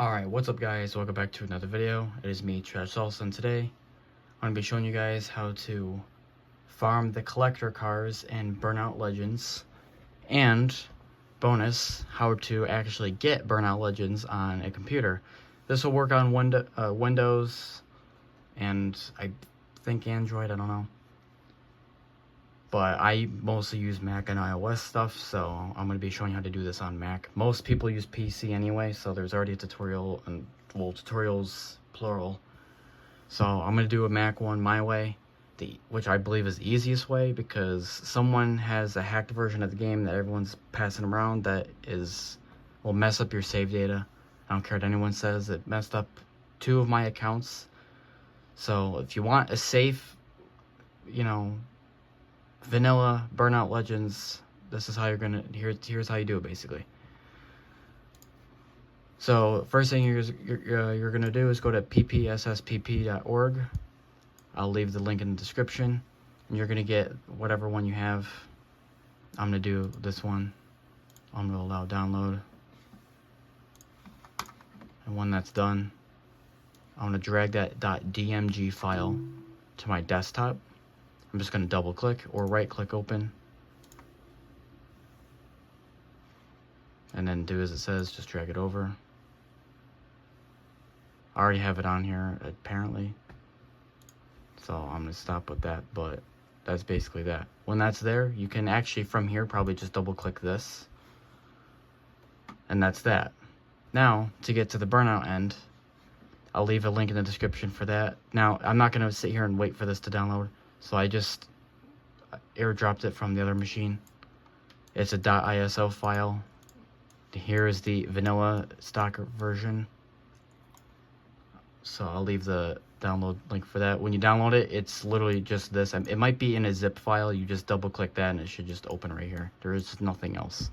Alright, what's up guys? Welcome back to another video. It is me, Trash Salsa, and today I'm going to be showing you guys how to farm the collector cars in Burnout Legends, and bonus, how to actually get Burnout Legends on a computer. This will work on Windows and I think Android, I don't know. But I mostly use Mac and iOS stuff, so I'm going to be showing you how to do this on Mac. Most people use PC anyway, so there's already a tutorial, and well, tutorials plural. So I'm going to do a Mac one my way, which I believe is the easiest way, because someone has a hacked version of the game that everyone's passing around that will mess up your save data. I don't care what anyone says. It messed up 2 of my accounts. So if you want a safe, vanilla Burnout Legends, this is how you're gonna, here's how you do it basically. So first thing you're gonna do is go to PPSSPP.org. I'll leave the link in the description, and you're gonna get whatever one you have. I'm gonna do this one. I'm gonna allow download, and when that's done, I'm gonna drag that .dmg file to my desktop. I'm just going to double click or right click open, and then do as it says, just drag it over. I already have it on here apparently, so I'm going to stop with that, but that's basically that. When that's there, you can actually from here probably just double click this, and that's that. Now to get to the Burnout end, I'll leave a link in the description for that. Now I'm not going to sit here and wait for this to download, so I just airdropped it from the other machine. It's a .iso file. Here is the vanilla stock version. So I'll leave the download link for that. When you download it, it's literally just this. It might be in a zip file. You just double click that and it should just open right here. There is nothing else.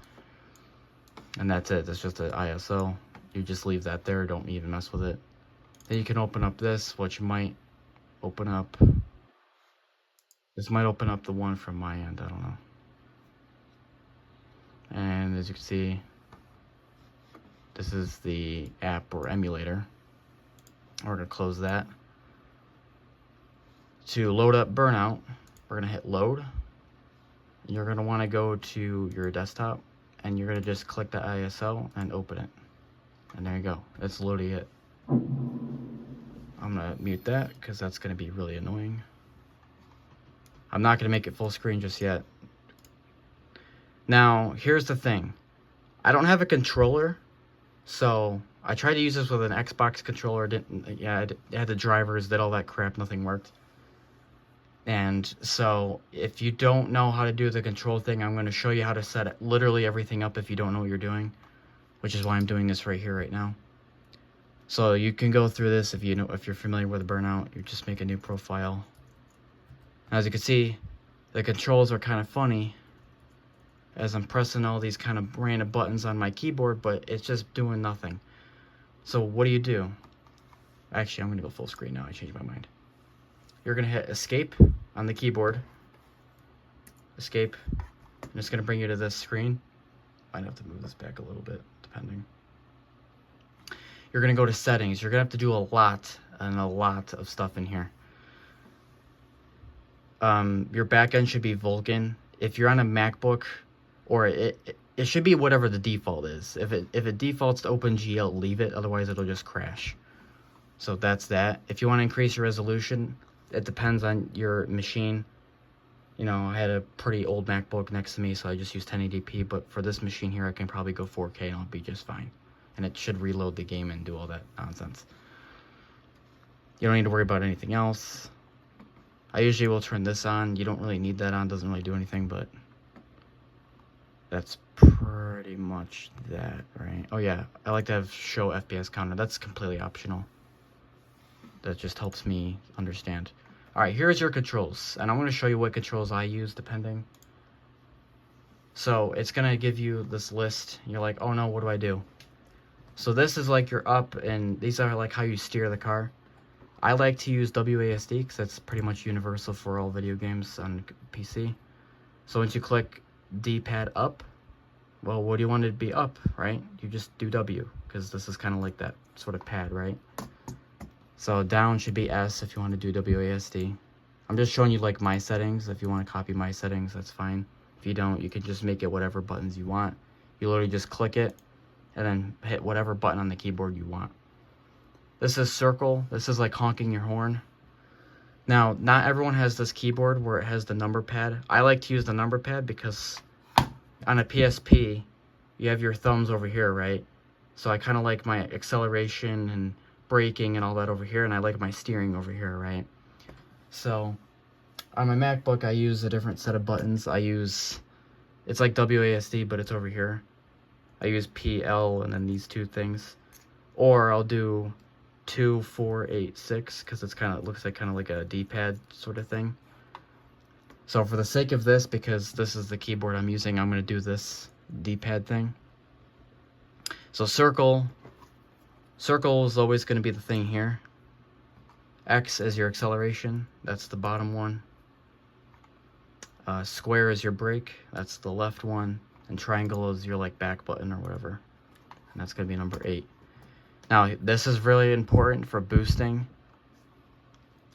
And that's it. That's just an ISO. You just leave that there. Don't even mess with it. Then you can open up this, which might open up. This might open up the one from my end, I don't know. And as you can see, this is the app or emulator. We're going to close that. To load up Burnout, we're going to hit load. You're going to want to go to your desktop, and you're going to just click the ISO and open it. And there you go. That's loading it. I'm going to mute that because that's going to be really annoying. I'm not going to make it full screen just yet. Now, here's the thing. I don't have a controller, so I tried to use this with an Xbox controller. It had the drivers, did all that crap, nothing worked. And so, if you don't know how to do the control thing, I'm going to show you how to set literally everything up if you don't know what you're doing, which is why I'm doing this right here, right now. So you can go through this if you're familiar with Burnout. You just make a new profile. As you can see, the controls are kind of funny as I'm pressing all these kind of random buttons on my keyboard, but it's just doing nothing. So what do? Actually, I'm going to go full screen now. I changed my mind. You're going to hit escape on the keyboard. Escape. And it's going to bring you to this screen. Might have to move this back a little bit, depending. You're going to go to settings. You're going to have to do a lot of stuff in here. Your backend should be Vulkan. If you're on a MacBook, or it should be whatever the default is. If it defaults to OpenGL, leave it. Otherwise, it'll just crash. So that's that. If you want to increase your resolution, it depends on your machine. I had a pretty old MacBook next to me, so I just used 1080p. But for this machine here, I can probably go 4K and I'll be just fine. And it should reload the game and do all that nonsense. You don't need to worry about anything else. I usually will turn this on. You don't really need that on. Doesn't really do anything, but that's pretty much that, right? Oh yeah, I like to have show FPS counter. That's completely optional. That just helps me understand. All right, here's your controls, and I'm going to show you what controls I use depending. So it's going to give you this list. You're like, oh no, what do I do? So this is like your up, and these are like how you steer the car. I like to use WASD because that's pretty much universal for all video games on PC. So once you click D-pad up, well, what do you want it to be up, right? You just do W. because this is kind of like that sort of pad, right? So down should be S if you want to do WASD. I'm just showing you like my settings. If you want to copy my settings, that's fine. If you don't, you can just make it whatever buttons you want. You literally just click it and then hit whatever button on the keyboard you want. This is circle. This is like honking your horn. Now, not everyone has this keyboard where it has the number pad. I like to use the number pad because on a PSP, you have your thumbs over here, right? So I kind of like my acceleration and braking and all that over here, and I like my steering over here, right? So on my MacBook, I use a different set of buttons. It's like WASD, but it's over here. I use PL and then these two things. Or I'll do 2, 4, 8, 6, because it looks like kind of like a D-pad sort of thing. So for the sake of this, because this is the keyboard I'm using, I'm going to do this D-pad thing. So circle is always going to be the thing here. X is your acceleration, that's the bottom one. Square is your brake, that's the left one. And triangle is your like back button or whatever. And that's going to be number 8. Now, this is really important for boosting.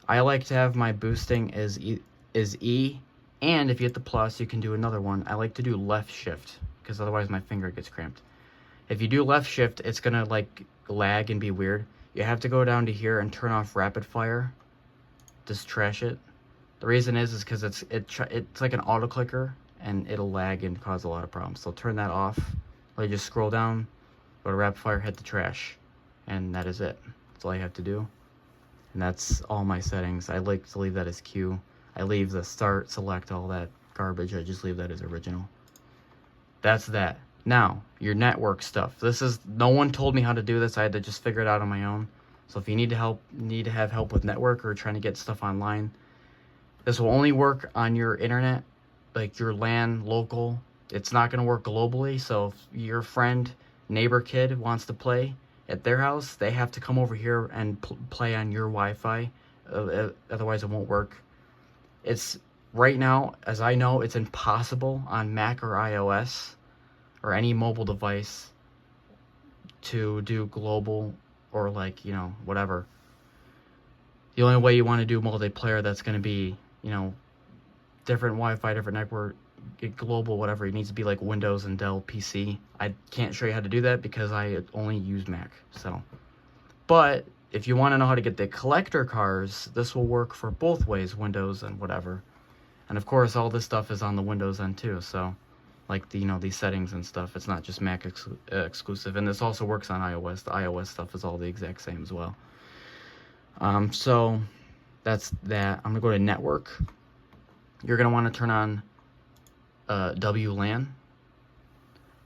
I like to have my boosting as E, and if you hit the plus, you can do another one. I like to do left shift, because otherwise my finger gets cramped. If you do left shift, it's going to like lag and be weird. You have to go down to here and turn off rapid fire. Just trash it. The reason is because it's like an auto clicker, and it'll lag and cause a lot of problems. So turn that off. Or you just scroll down, go to rapid fire, hit the trash. And that is it. That's all you have to do. And that's all my settings. I like to leave that as Q. I leave the start, select, all that garbage. I just leave that as original. That's that. Now, your network stuff. No one told me how to do this. I had to just figure it out on my own. So if you need to have help with network or trying to get stuff online, this will only work on your internet, like your LAN local. It's not going to work globally. So if your friend, neighbor kid wants to play at their house, they have to come over here and play on your Wi-Fi. Otherwise, it won't work. It's right now, as I know, it's impossible on Mac or iOS or any mobile device to do global or like, whatever. The only way you want to do multiplayer, that's going to be, different Wi-Fi, different network, global, whatever. It needs to be like Windows and Dell PC. I can't show you how to do that because I only use Mac. So, but if you want to know how to get the collector cars, this will work for both ways, Windows and whatever. And of course, all this stuff is on the Windows end too. So, like these settings and stuff, it's not just Mac exclusive. And this also works on iOS. The iOS stuff is all the exact same as well. So that's that. I'm gonna go to network. You're gonna want to turn on WLAN.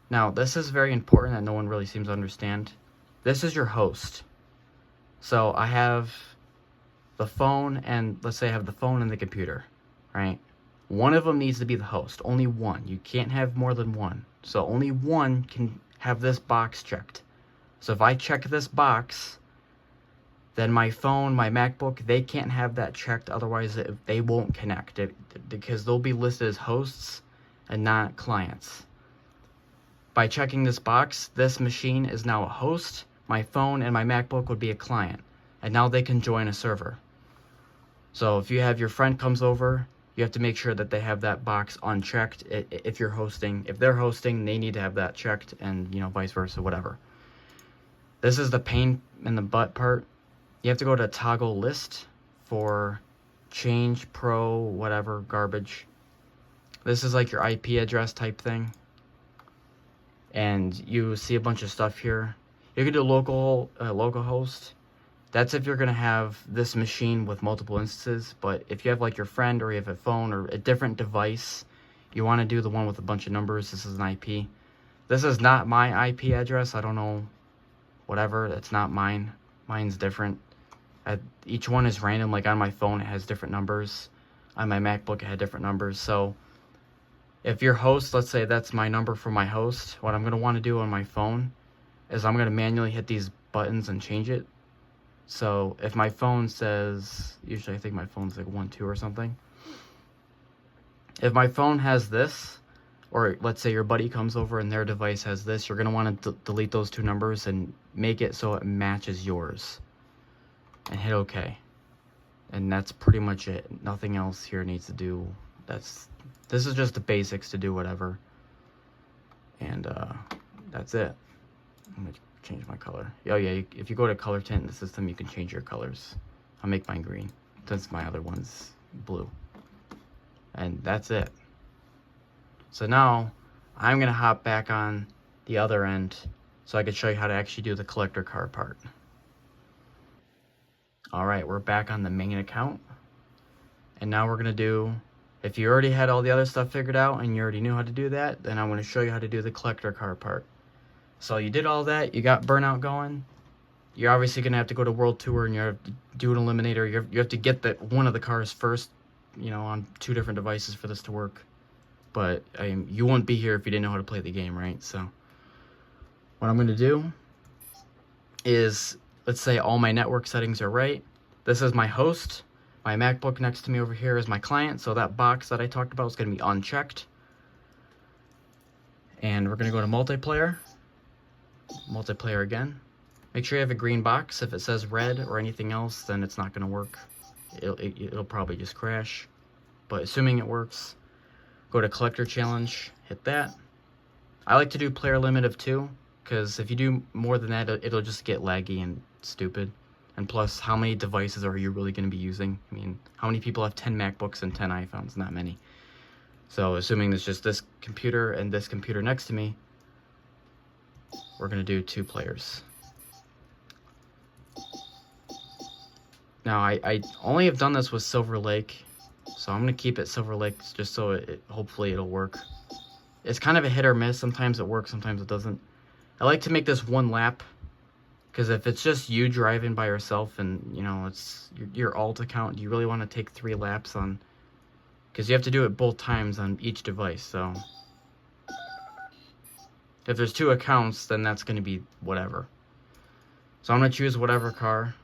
Now, this is very important that no one really seems to understand. This is your host. So I have the phone, and let's say I have the phone and the computer, right? One of them needs to be the host. Only one. You can't have more than one. So only one can have this box checked. So if I check this box, then my phone, my MacBook, they can't have that checked. Otherwise, they won't connect it because they'll be listed as hosts and not clients. By checking this box, this machine is now a host. My phone and my MacBook would be a client. And now they can join a server. So if you have your friend comes over, you have to make sure that they have that box unchecked. If you're hosting, if they're hosting, they need to have that checked, and vice versa, whatever. This is the pain in the butt part. You have to go to toggle list for change pro whatever garbage. This is like your IP address type thing. And you see a bunch of stuff here. You can do local host. That's if you're going to have this machine with multiple instances. But if you have like your friend, or you have a phone or a different device, you want to do the one with a bunch of numbers. This is an IP. This is not my IP address. I don't know. Whatever. It's not mine. Mine's different. Each one is random. Like on my phone, it has different numbers. On my MacBook, it had different numbers. So if your host, let's say that's my number for my host, what I'm going to want to do on my phone is I'm going to manually hit these buttons and change it. So if my phone says, usually I think my phone's like 1, 2 or something. If my phone has this, or let's say your buddy comes over and their device has this, you're going to want to delete those two numbers and make it so it matches yours. And hit OK. And that's pretty much it. Nothing else here needs to do. This is just the basics to do whatever. And that's it. I'm going to change my color. Oh yeah, if you go to color tint in the system, you can change your colors. I'll make mine green, since my other one's blue. And that's it. So now, I'm going to hop back on the other end so I can show you how to actually do the collector car part. Alright, we're back on the main account. And now we're going to do, if you already had all the other stuff figured out and you already knew how to do that, then I'm going to show you how to do the collector car part. So you did all that, you got Burnout going. You're obviously going to have to go to World Tour and you have to do an eliminator. You have to get that one of the cars first, you know, on 2 different devices for this to work. But you wouldn't be here if you didn't know how to play the game, right? So what I'm going to do is, let's say all my network settings are right. This is my host. My MacBook next to me over here is my client. So that box that I talked about is going to be unchecked. And we're going to go to multiplayer. Multiplayer again. Make sure you have a green box. If it says red or anything else, then it's not going to work. It'll probably just crash. But assuming it works, go to collector challenge, hit that. I like to do player limit of 2, because if you do more than that, it'll just get laggy and stupid. And plus, how many devices are you really going to be using? I mean, how many people have 10 MacBooks and 10 iPhones? Not many. So assuming it's just this computer and this computer next to me, we're going to do 2 players. Now, I only have done this with Silver Lake, so I'm going to keep it Silver Lake just so hopefully it'll work. It's kind of a hit or miss. Sometimes it works, sometimes it doesn't. I like to make this 1 lap, because if it's just you driving by yourself and, you know, it's your alt account, do you really want to take 3 laps on? Because you have to do it both times on each device, so if there's 2 accounts, then that's going to be whatever. So I'm going to choose whatever car.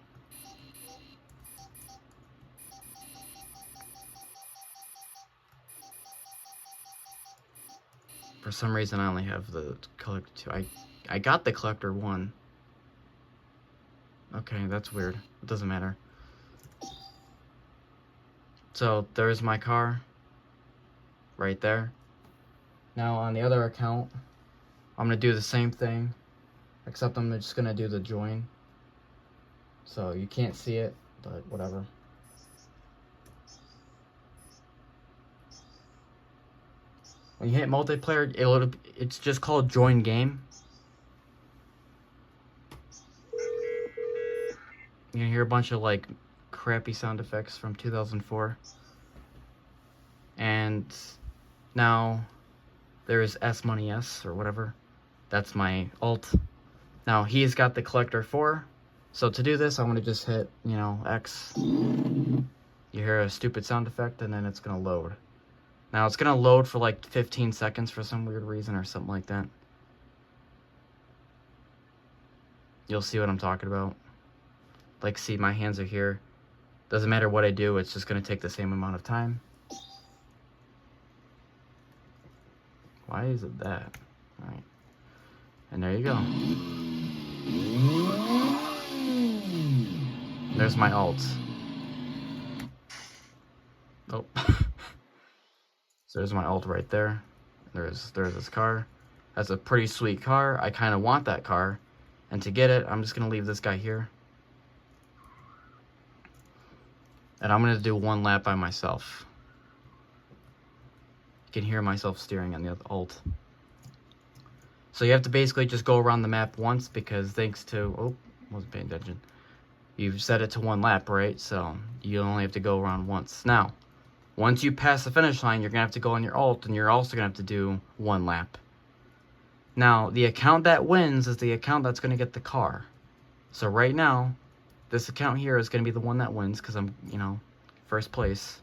For some reason, I only have the collector 2. I got the collector 1. Okay, that's weird. It doesn't matter. So, there's my car. Right there. Now, on the other account, I'm going to do the same thing. Except I'm just going to do the join. So, you can't see it, but whatever. When you hit multiplayer, it's just called join game. You can hear a bunch of like crappy sound effects from 2004. And now there's S Money S or whatever. That's my alt. Now he's got the collector 4. So to do this, I'm going to just hit, you know, X. You hear a stupid sound effect and then it's going to load. Now it's going to load for like 15 seconds for some weird reason or something like that. You'll see what I'm talking about. Like, see, my hands are here. Doesn't matter what I do, it's just going to take the same amount of time. Why is it that? Alright. And there you go. There's my alt. Oh. So there's my alt right there. There's this car. That's a pretty sweet car. I kind of want that car. And to get it, I'm just going to leave this guy here. And I'm going to do 1 lap by myself. You can hear myself steering on the alt. So you have to basically just go around the map once, because thanks to... Oh, wasn't paying attention. You've set it to 1 lap, right? So you only have to go around once. Now, once you pass the finish line, you're going to have to go on your alt, and you're also going to have to do 1 lap. Now, the account that wins is the account that's going to get the car. So right now, this account here is going to be the one that wins, because I'm, you know, first place.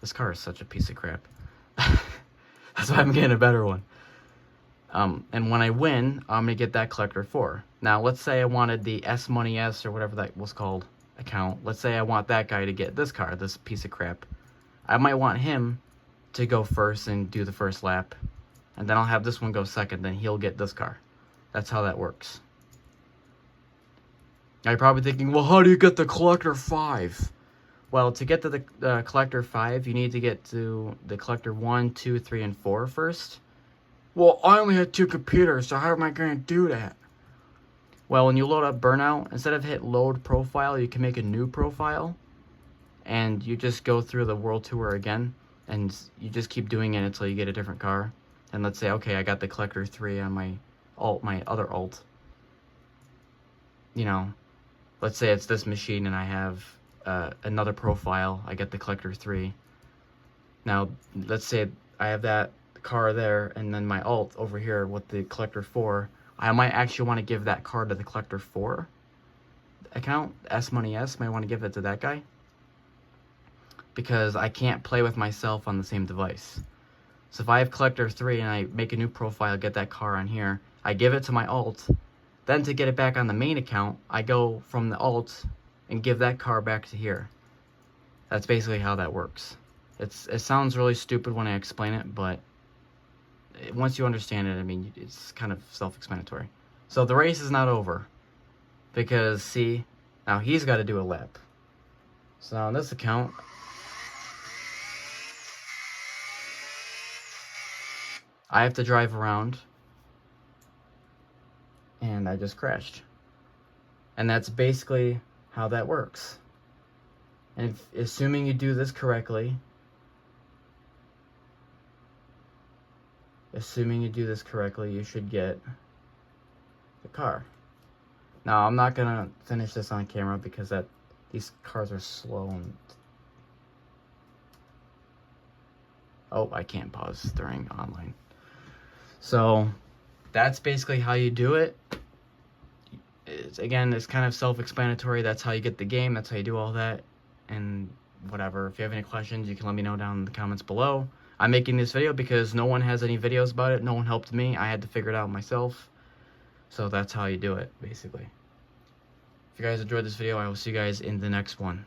This car is such a piece of crap. That's why I'm getting a better one. And when I win, I'm going to get that collector 4. Now, let's say I wanted the S Money S, or whatever that was called, account. Let's say I want that guy to get this car, this piece of crap. I might want him to go first and do the first lap. And then I'll have this one go second, then he'll get this car. That's how that works. Now you're probably thinking, well, how do you get the Collector 5? Well, to get to the Collector 5, you need to get to the Collector 1, 2, 3, and 4 first. Well, I only had 2 computers, so how am I going to do that? Well, when you load up Burnout, instead of hit load profile, you can make a new profile. And you just go through the World Tour again. And you just keep doing it until you get a different car. And let's say, okay, I got the Collector 3 on my other alt. You know, let's say it's this machine and I have another profile. I get the Collector 3. Now, let's say I have that car there and then my alt over here with the Collector 4. I might actually want to give that car to the Collector 4 account. S-Money S, might want to give it to that guy. Because I can't play with myself on the same device. So if I have Collector 3 and I make a new profile, get that car on here, I give it to my alt. Then to get it back on the main account, I go from the alt and give that car back to here. That's basically how that works. It sounds really stupid when I explain it, but once you understand it, I mean, it's kind of self-explanatory. So the race is not over. Because, see, now he's got to do a lap. So on this account, I have to drive around, and I just crashed. And that's basically how that works. And assuming you do this correctly, you should get the car. Now, I'm not gonna finish this on camera because these cars are slow and... Oh, I can't pause during online. So, that's basically how you do it. Again, it's kind of self-explanatory. That's how you get the game. That's how you do all that. And whatever. If you have any questions, you can let me know down in the comments below. I'm making this video because no one has any videos about it. No one helped me. I had to figure it out myself. So that's how you do it, basically. If you guys enjoyed this video, I will see you guys in the next one.